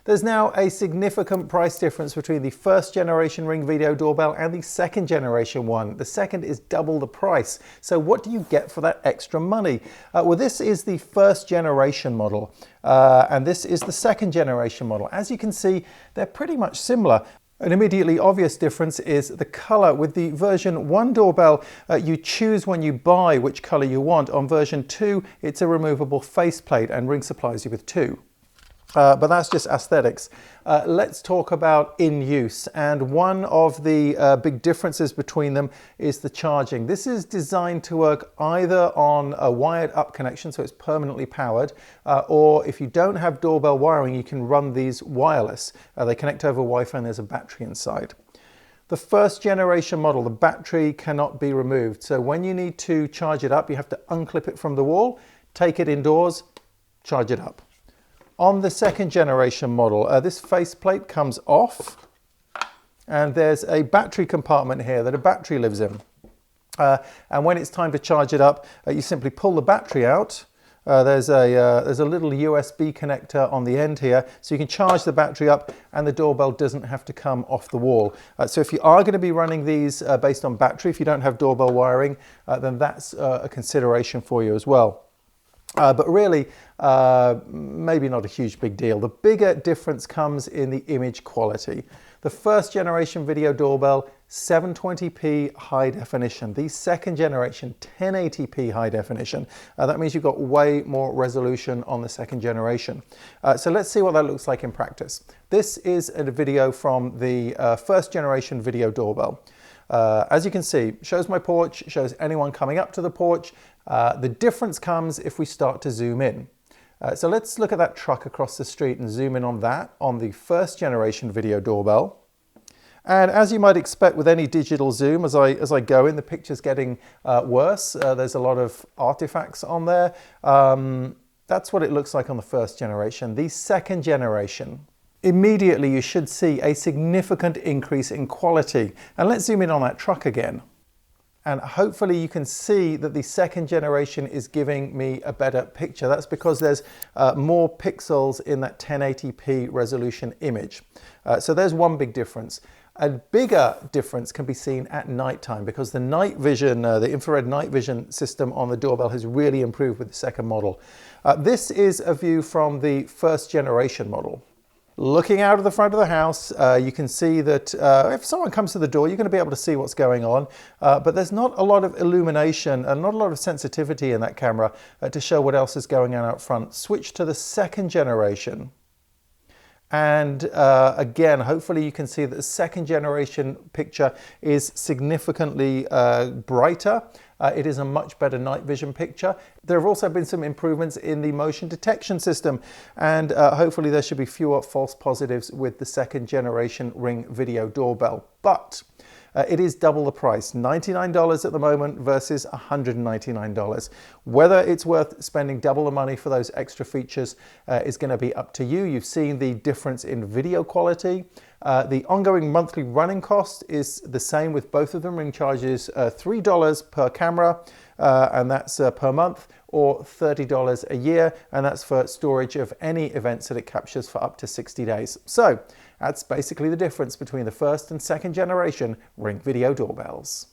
There's now a significant price difference between the first generation Ring Video Doorbell and the second generation one. The second is double the price. So what do you get for that extra money? Well, this is the first generation model, and this is the second generation model. As you can see, they're pretty much similar. An immediately obvious difference is the color. With the version 1 doorbell, you choose when you buy which color you want. On version 2, it's a removable faceplate, and Ring supplies you with 2. But that's just aesthetics. Let's talk about in use. And one of the big differences between them is the charging. This is designed to work either on a wired up connection, so it's permanently powered, or if you don't have doorbell wiring, you can run these wireless. They connect over Wi-Fi and there's a battery inside. The first generation model, the battery cannot be removed. So when you need to charge it up, you have to unclip it from the wall, take it indoors, charge it up. On the second generation model, this faceplate comes off, and there's a battery compartment here that a battery lives in. And when it's time to charge it up, you simply pull the battery out. There's a little USB connector on the end here, so you can charge the battery up and the doorbell doesn't have to come off the wall. So if you are going to be running these based on battery, if you don't have doorbell wiring, then that's a consideration for you as well. But really, maybe not a huge big deal. The bigger difference comes in the image quality. The first generation video doorbell, 720p high definition. The second generation, 1080p high definition. That means you've got way more resolution on the second generation. So let's see what that looks like in practice. This is a video from the first generation video doorbell. As you can see, shows my porch, shows anyone coming up to the porch. The difference comes if we start to zoom in. So let's look at that truck across the street and zoom in on that on the first generation video doorbell. And as you might expect with any digital zoom, as I go in, the picture's getting worse. There's a lot of artifacts on there. That's what it looks like on the first generation. The second generation, immediately you should see a significant increase in quality. And let's zoom in on that truck again. And hopefully you can see that the second generation is giving me a better picture. That's because there's more pixels in that 1080p resolution image. So there's one big difference. A bigger difference can be seen at nighttime because the night vision, the infrared night vision system on the doorbell has really improved with the second model. This is a view from the first generation model. Looking out of the front of the house, you can see that if someone comes to the door, you're going to be able to see what's going on, but there's not a lot of illumination and not a lot of sensitivity in that camera to show what else is going on out front. Switch to the second generation. And again, hopefully you can see that the second generation picture is significantly brighter. It is a much better night vision picture. There have also been some improvements in the motion detection system, and hopefully there should be fewer false positives with the second generation Ring Video Doorbell. But it is double the price, $99 at the moment versus $199. Whether it's worth spending double the money for those extra features is going to be up to you. You've seen the difference in video quality. The ongoing monthly running cost is the same with both of them. Ring charges $3 per camera, and that's per month, or $30 a year, and that's for storage of any events that it captures for up to 60 days. So that's basically the difference between the first and second generation Ring Video Doorbells.